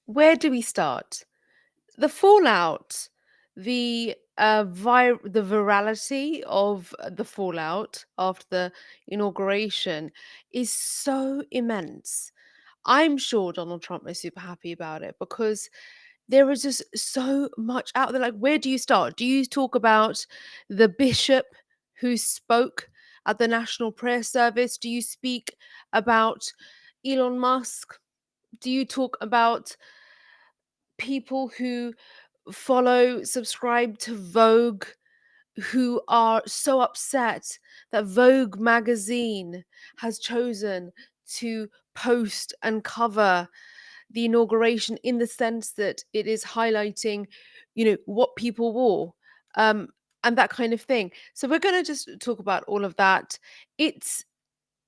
Where do we start? The fallout, the virality of the fallout after the inauguration is so immense. I'm sure Donald Trump is super happy about it because there is just so much out there. Like, where do you start? Do you talk about the bishop who spoke at the National Prayer Service? Do you speak about Elon Musk? Do you talk about people who subscribe to Vogue, who are so upset that Vogue magazine has chosen to post and cover the inauguration in the sense that it is highlighting, what people wore, um, and that kind of thing. So we're going to just talk about all of that. It's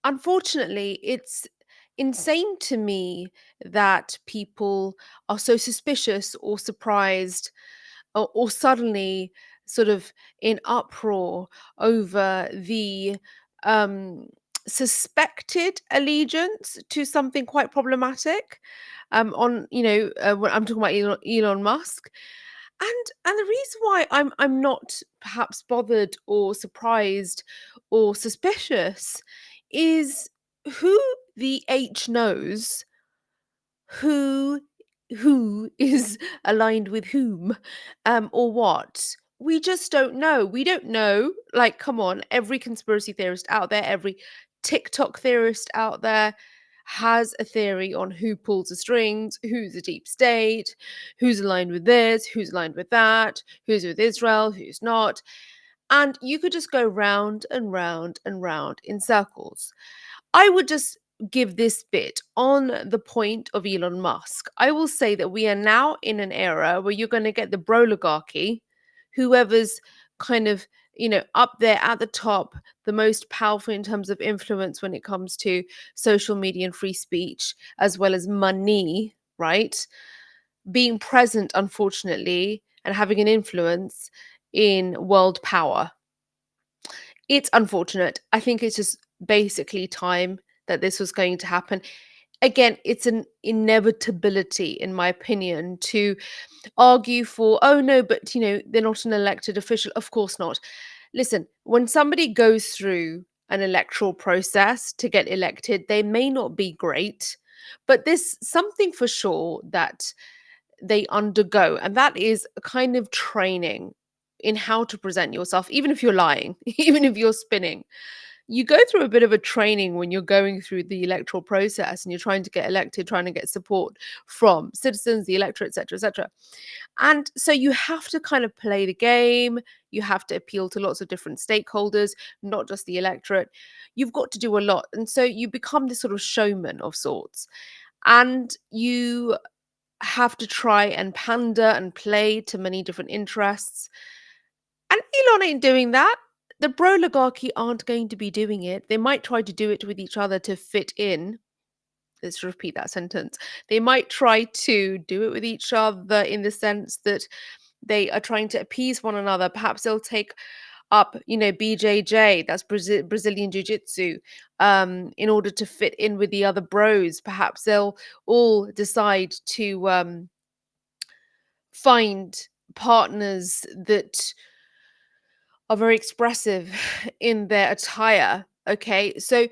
Unfortunately, it's insane to me that people are so suspicious or surprised or suddenly sort of in uproar over the um, suspected allegiance to something quite problematic. When I'm talking about Elon Musk, and the reason why I'm not perhaps bothered or surprised or suspicious is who the H knows who is aligned with whom, or what. We just don't know. We don't know. Like, come on, every conspiracy theorist out there, every TikTok theorist out there has a theory on who pulls the strings, who's the deep state, who's aligned with this, who's aligned with that, who's with Israel, who's not. And you could just go round and round and round in circles. I would just give this bit on the point of Elon Musk. I will say that we are now in an era where you're going to get the broligarchy, whoever's kind of, up there at the top, the most powerful in terms of influence when it comes to social media and free speech, as well as money, right? Being present, unfortunately, and having an influence in world power. It's unfortunate. I think it's just basically time that this was going to happen. Again, it's an inevitability, in my opinion, to argue for, oh no, but they're not an elected official. Of course not. Listen, when somebody goes through an electoral process to get elected, they may not be great, but there's something for sure that they undergo, and that is a kind of training in how to present yourself, even if you're lying, even if you're spinning. You go through a bit of a training when you're going through the electoral process and you're trying to get elected, trying to get support from citizens, the electorate, etc., etc. And so you have to kind of play the game. You have to appeal to lots of different stakeholders, not just the electorate. You've got to do a lot. And so you become this sort of showman of sorts. And you have to try and pander and play to many different interests. And Elon ain't doing that. The broligarchy aren't going to be doing it. They might try to do it with each other to fit in. Let's repeat that sentence. They might try to do it with each other in the sense that they are trying to appease one another. Perhaps they'll take up, BJJ, that's Brazilian Jiu Jitsu, in order to fit in with the other bros. Perhaps they'll all decide to find partners that are very expressive in their attire. Okay. So,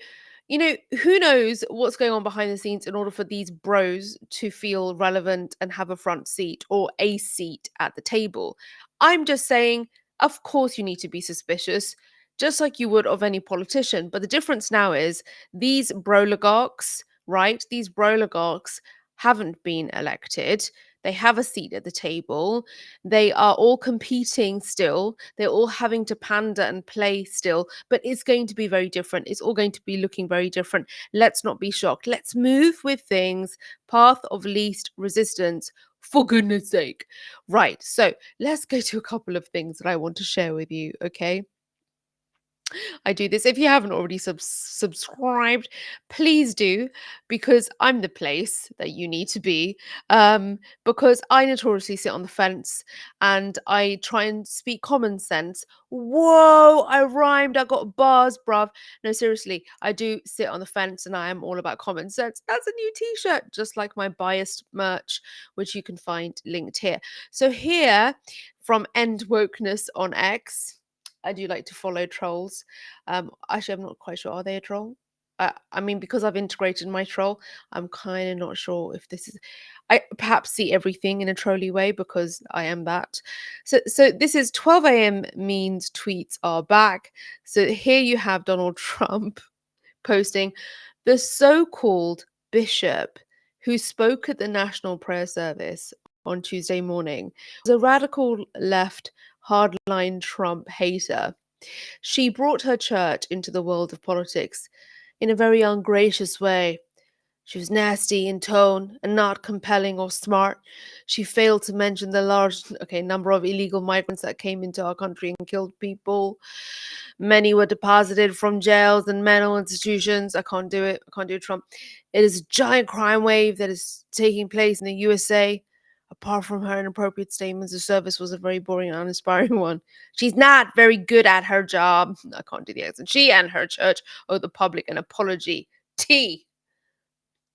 who knows what's going on behind the scenes in order for these bros to feel relevant and have a front seat or a seat at the table. I'm just saying, of course, you need to be suspicious, just like you would of any politician. But the difference now is these broligarchs, right? These broligarchs haven't been elected. They have a seat at the table. They are all competing still. They're all having to pander and play still, but it's going to be very different. It's all going to be looking very different. Let's not be shocked. Let's move with things. Path of least resistance, for goodness sake. Right. So let's go to a couple of things that I want to share with you. Okay. I do this. If you haven't already subscribed, please do, because I'm the place that you need to be. Because I notoriously sit on the fence and I try and speak common sense. Whoa, I rhymed. I got bars, bruv. No, seriously, I do sit on the fence and I am all about common sense. That's a new t-shirt, just like my biased merch, which you can find linked here. So here from End Wokeness on X. I do like to follow trolls. Actually, I'm not quite sure. Are they a troll? I mean, because I've integrated my troll, I'm kind of not sure if this is. I perhaps see everything in a trolly way because I am that. So this is 12 a.m. means tweets are back. So here you have Donald Trump posting the so-called bishop who spoke at the National Prayer Service on Tuesday morning was a radical left hardline Trump hater. She brought her church into the world of politics in a very ungracious way. She was nasty in tone and not compelling or smart. She failed to mention the large number of illegal migrants that came into our country and killed people. Many were deposited from jails and mental institutions. I can't do it. I can't do Trump. It is a giant crime wave that is taking place in the USA. Apart from her inappropriate statements, the service was a very boring and uninspiring one. She's not very good at her job. I can't do the accent. She and her church owe the public an apology. T.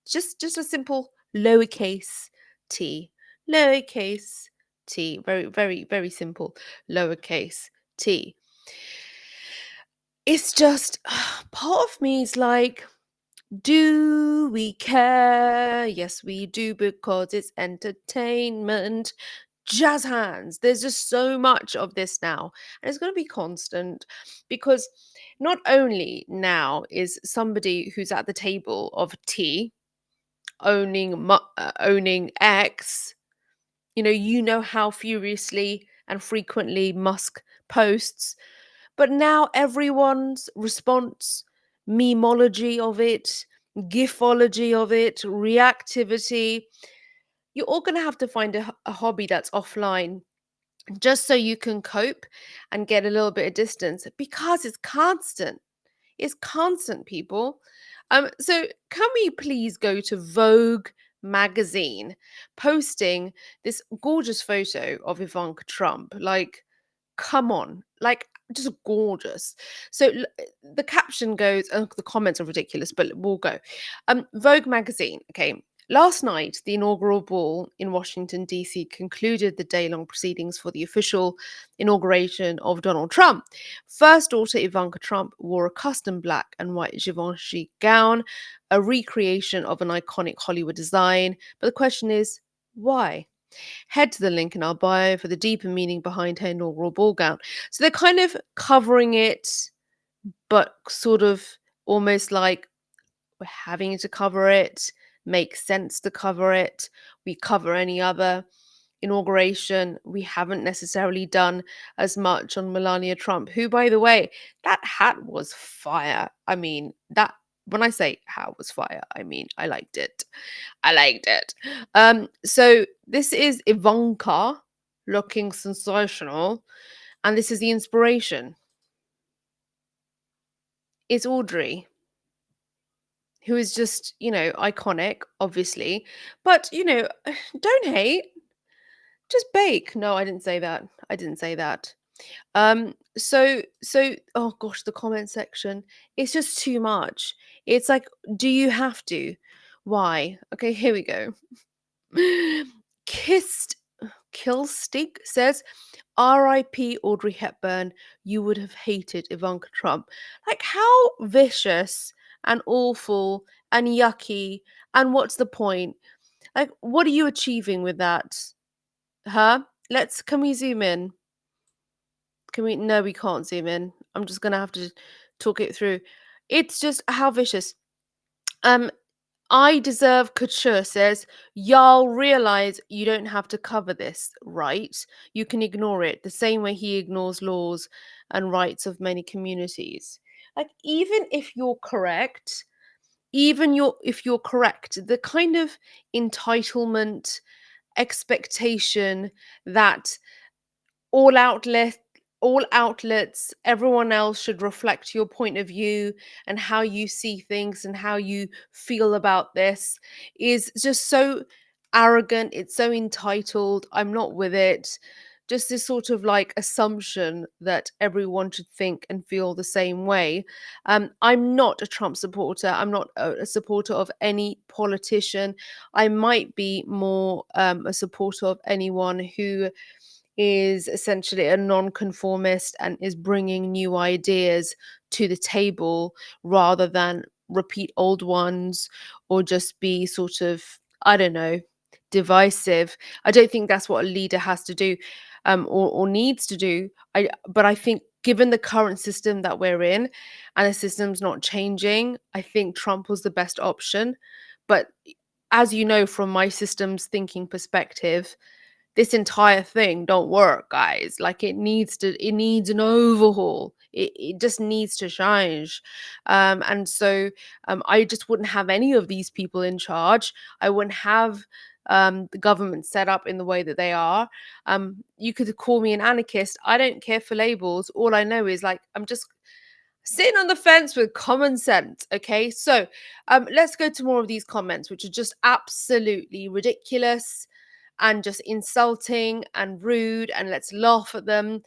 Just a simple lowercase t. Lowercase t. Very, very, very simple lowercase t. It's just part of me is like, do we care? Yes, we do, because it's entertainment. Jazz hands. There's just so much of this now, and it's going to be constant because not only now is somebody who's at the table of tea owning X, you know how furiously and frequently Musk posts, but now everyone's response, memology of it, gifology of it, reactivity, you're all going to have to find a hobby that's offline just so you can cope and get a little bit of distance because it's constant. It's constant, people. So can we please go to Vogue magazine posting this gorgeous photo of Ivanka Trump? Like, come on, like just gorgeous. So the caption goes, oh, the comments are ridiculous, but we'll go. Vogue magazine. Okay. Last night, the inaugural ball in Washington, D.C. concluded the day long proceedings for the official inauguration of Donald Trump. First daughter Ivanka Trump wore a custom black and white Givenchy gown, a recreation of an iconic Hollywood design. But the question is, why? Head to the link in our bio for the deeper meaning behind her inaugural ball gown. So they're kind of covering it, but sort of almost like we're having to cover it, makes sense to cover it. We cover any other inauguration. We haven't necessarily done as much on Melania Trump, who, by the way, that hat was fire. I mean, that when I say hat was fire, I mean I liked it. I liked it. So this is Ivanka looking sensational, and this is the inspiration. It's Audrey, who is just, iconic, obviously. But, don't hate, just bake. No, I didn't say that. I didn't say that. So oh gosh, the comment section, it's just too much. It's like, do you have to? Why? Okay, here we go. Kissed Killstick says, R.I.P. Audrey Hepburn, you would have hated Ivanka Trump. Like, how vicious and awful and yucky, and what's the point? Like, what are you achieving with that? Huh? Can we zoom in? Can we? No, we can't zoom in. I'm just gonna have to talk it through. It's just how vicious. Um, I deserve couture says, y'all realize you don't have to cover this, right? You can ignore it the same way he ignores laws and rights of many communities. Like, even if you're correct, if you're correct, the kind of entitlement, expectation that all out all outlets, everyone else should reflect your point of view and how you see things and how you feel about this is just so arrogant. It's so entitled. I'm not with it. Just this sort of like assumption that everyone should think and feel the same way. I'm not a Trump supporter. I'm not a supporter of any politician. I might be more a supporter of anyone who is essentially a nonconformist and is bringing new ideas to the table rather than repeat old ones or just be sort of, I don't know, divisive. I don't think that's what a leader has to do, or needs to do. But I think given the current system that we're in and the system's not changing, I think Trump was the best option. But as you know, from my systems thinking perspective, this entire thing don't work, guys. Like it needs an overhaul. It just needs to change. And so I just wouldn't have any of these people in charge. I wouldn't have the government set up in the way that they are. You could call me an anarchist. I don't care for labels. All I know is like I'm just sitting on the fence with common sense. Okay, so let's go to more of these comments, which are just absolutely ridiculous and just insulting and rude, and let's laugh at them.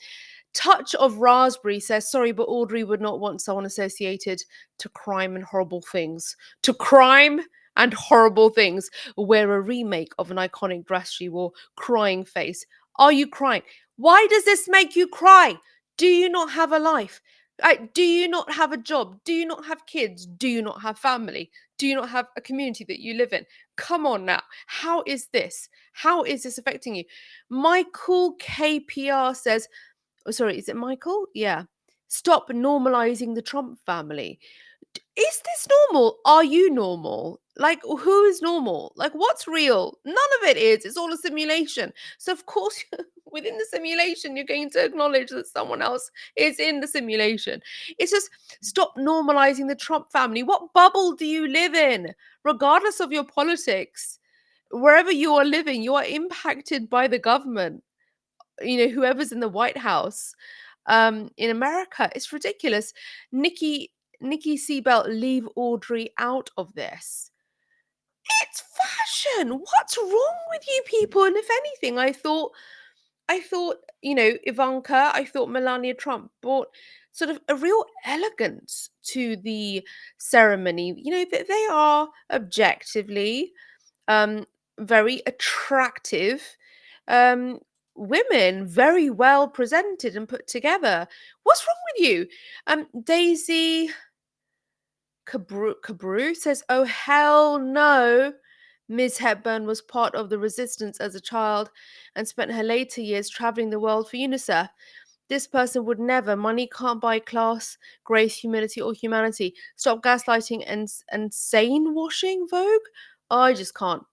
Touch of Raspberry says, sorry, but Audrey would not want someone associated to crime and horrible things. To crime and horrible things. Wear a remake of an iconic dress she wore. Crying face. Are you crying? Why does this make you cry? Do you not have a life? Do you not have a job? Do you not have kids? Do you not have family? Do you not have a community that you live in? Come on now. How is this? How is this affecting you? Michael KPR says, oh, sorry, is it Michael? Yeah. Stop normalizing the Trump family. Is this normal? Are you normal? Like, who is normal? Like, what's real? None of it is. It's all a simulation. So, of course, within the simulation, you're going to acknowledge that someone else is in the simulation. It's just stop normalizing the Trump family. What bubble do you live in? Regardless of your politics, wherever you are living, you are impacted by the government, whoever's in the White House. In America, it's ridiculous. Nikki Seabelt, leave Audrey out of this. It's fashion. What's wrong with you people? And if anything, I thought, Ivanka, I thought Melania Trump brought sort of a real elegance to the ceremony. That they are objectively um, very attractive um, women, very well presented and put together. What's wrong with you? Daisy Cabrew says, "Oh hell no." Ms. Hepburn was part of the resistance as a child and spent her later years traveling the world for UNICEF. This person would never. Money can't buy class, grace, humility, or humanity. Stop gaslighting and sane washing, Vogue. I just can't.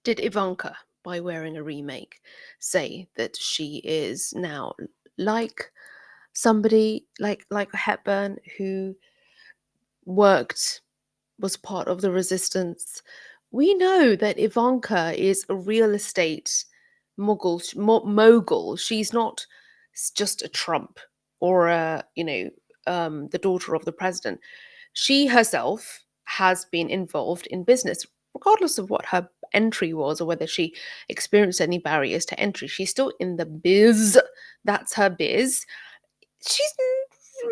Did Ivanka, by wearing a remake, say that she is now like somebody like Hepburn who worked, was part of the resistance? We know that Ivanka is a real estate mogul. She's not just a Trump or the daughter of the president. She herself has been involved in business, regardless of what her entry was or whether she experienced any barriers to entry. She's still in the biz. That's her biz. She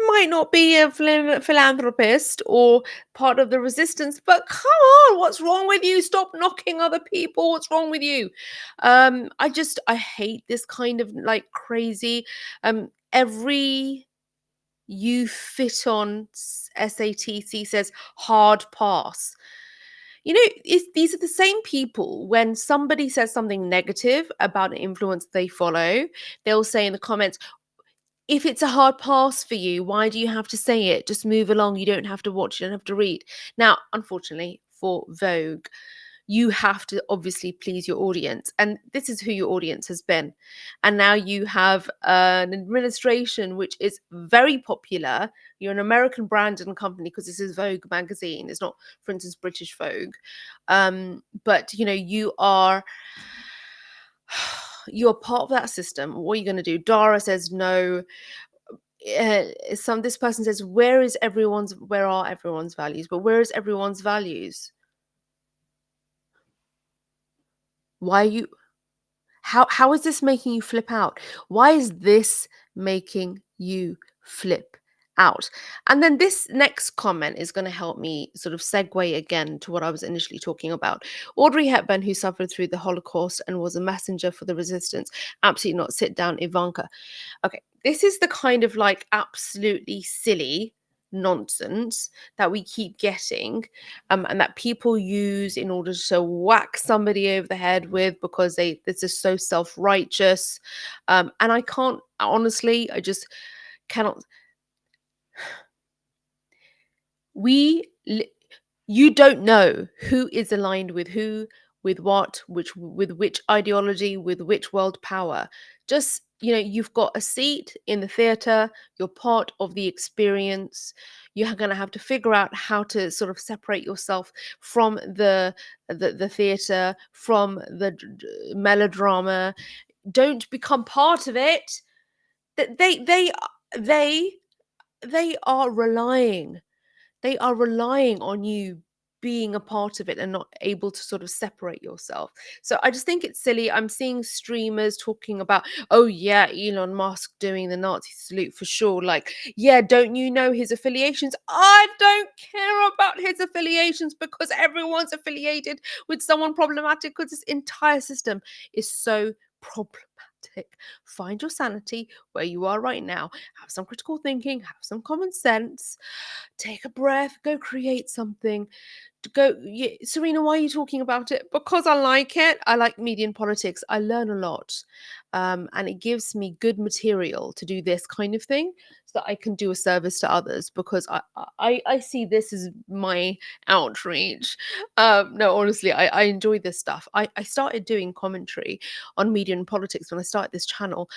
might not be a philanthropist or part of the resistance, but come on, what's wrong with you? Stop knocking other people. What's wrong with you? I hate this kind of like crazy. Every you fit on SATC says hard pass. These are the same people. When somebody says something negative about an influence they follow, they'll say in the comments, if it's a hard pass for you, why do you have to say it? Just move along. You don't have to watch, you don't have to read. Now, unfortunately for Vogue, you have to obviously please your audience. And this is who your audience has been. And now you have an administration which is very popular. You're an American brand and company because this is Vogue magazine. It's not, for instance, British Vogue. But you are you're part of that system. What are you going to do? Dara says no. This person says, where are everyone's values? But where is everyone's values? Why are you how is this making you flip out? Why is this making you flip out? And then this next comment is going to help me sort of segue again to what I was initially talking about. Audrey Hepburn, who suffered through the Holocaust and was a messenger for the resistance. Absolutely not. Sit down, Ivanka. Okay, this is the kind of like absolutely silly nonsense that we keep getting, and that people use in order to whack somebody over the head with because this is so self-righteous. And I can't, honestly, I just cannot. we li- you don't know who is aligned with who, with what, with which ideology, with which world power. Just, you've got a seat in the theater, you're part of the experience. You're going to have to figure out how to sort of separate yourself from the theater, from the melodrama. Don't become part of it. That they they are relying they are relying on you being a part of it and not able to sort of separate yourself. So I just think it's silly. I'm seeing streamers talking about, oh yeah, Elon Musk doing the Nazi salute for sure. Like, yeah, don't you know his affiliations? I don't care about his affiliations because everyone's affiliated with someone problematic because this entire system is so problematic. Find your sanity where you are right now. Have some critical thinking, have some common sense, take a breath, go create something. Yeah, Serena, why are you talking about it? Because I like it. I like media and politics. I learn a lot, and it gives me good material to do this kind of thing, so that I can do a service to others. Because I see this as my outreach. No, honestly, I enjoy this stuff. I started doing commentary on media and politics when I started this channel,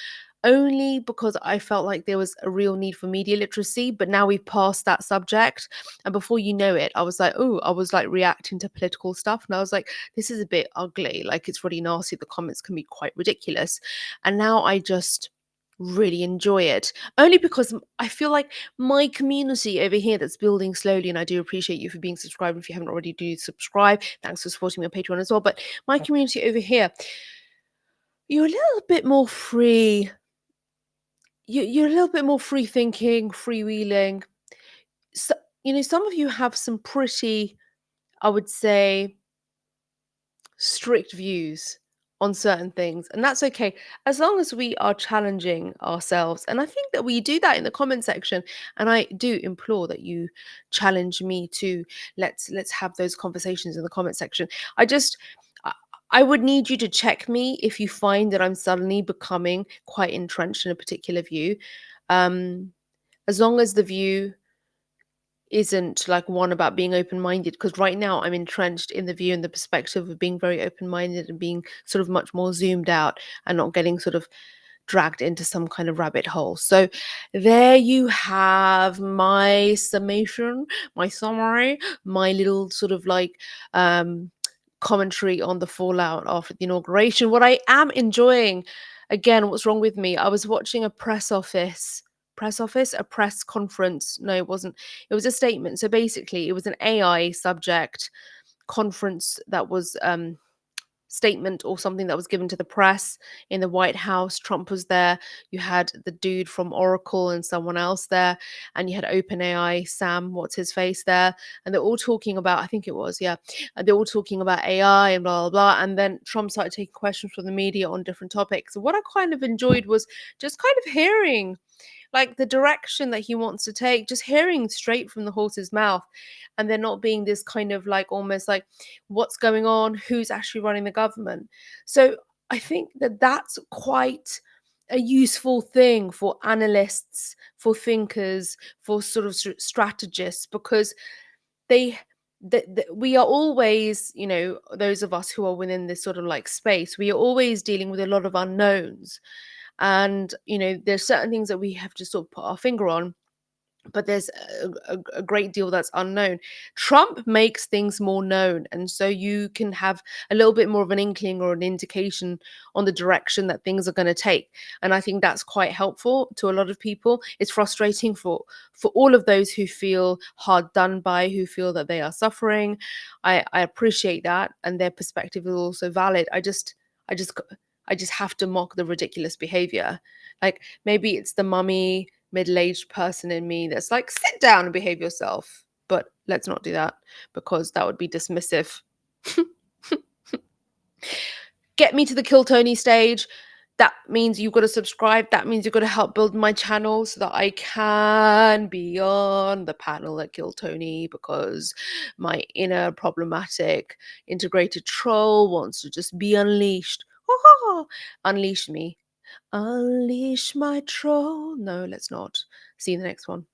only because I felt like there was a real need for media literacy. But now we've passed that subject. And before you know it, I was like, oh, I was like reacting to political stuff. And I was like, this is a bit ugly. Like, it's really nasty. The comments can be quite ridiculous. And now I just really enjoy it, only because I feel like my community over here that's building slowly, and I do appreciate you for being subscribed. If you haven't already, do subscribe. Thanks for supporting me on Patreon as well. But my community over here, you're a little bit more free. You're a little bit more free thinking, freewheeling. So, some of you have some pretty, I would say, strict views on certain things, and that's okay as long as we are challenging ourselves. And I think that we do that in the comment section, and I do implore that you challenge me too. Let's have those conversations in the comment section. I I would need you to check me if you find that I'm suddenly becoming quite entrenched in a particular view. Um, as long as the view isn't like one about being open-minded, because right now I'm entrenched in the view and the perspective of being very open-minded and being sort of much more zoomed out and not getting sort of dragged into some kind of rabbit hole. So there you have my summation, my summary, my little sort of like commentary on the fallout after the inauguration. What I am enjoying, again, what's wrong with me? I was watching a a press conference. No, it wasn't. It was a statement. So basically, it was an AI subject conference that was statement or something that was given to the press in the White House. Trump was there. You had the dude from Oracle and someone else there, and you had OpenAI, Sam, what's his face there, and they're all talking about, I think it was, yeah, they're all talking about AI and blah, blah, blah. And then Trump started taking questions from the media on different topics. So what I kind of enjoyed was just kind of hearing like the direction that he wants to take, just hearing straight from the horse's mouth, and there not being this kind of like almost like what's going on, who's actually running the government. So I think that that's quite a useful thing for analysts, for thinkers, for sort of strategists, because they we are always, those of us who are within this sort of like space, we are always dealing with a lot of unknowns. And, there's certain things that we have to sort of put our finger on, but there's a great deal that's unknown. Trump makes things more known, and so you can have a little bit more of an inkling or an indication on the direction that things are going to take. And I think that's quite helpful to a lot of people. It's frustrating for all of those who feel hard done by, who feel that they are suffering. I appreciate that, and their perspective is also valid. I just I just have to mock the ridiculous behavior. Like, maybe it's the mummy middle-aged person in me that's like, sit down and behave yourself. But let's not do that, because that would be dismissive. Get me to the Kill Tony stage. That means you've got to subscribe. That means you've got to help build my channel so that I can be on the panel at Kill Tony, because my inner problematic integrated troll wants to just be unleashed. Unleash me. Unleash my troll. No, let's not. See you in the next one.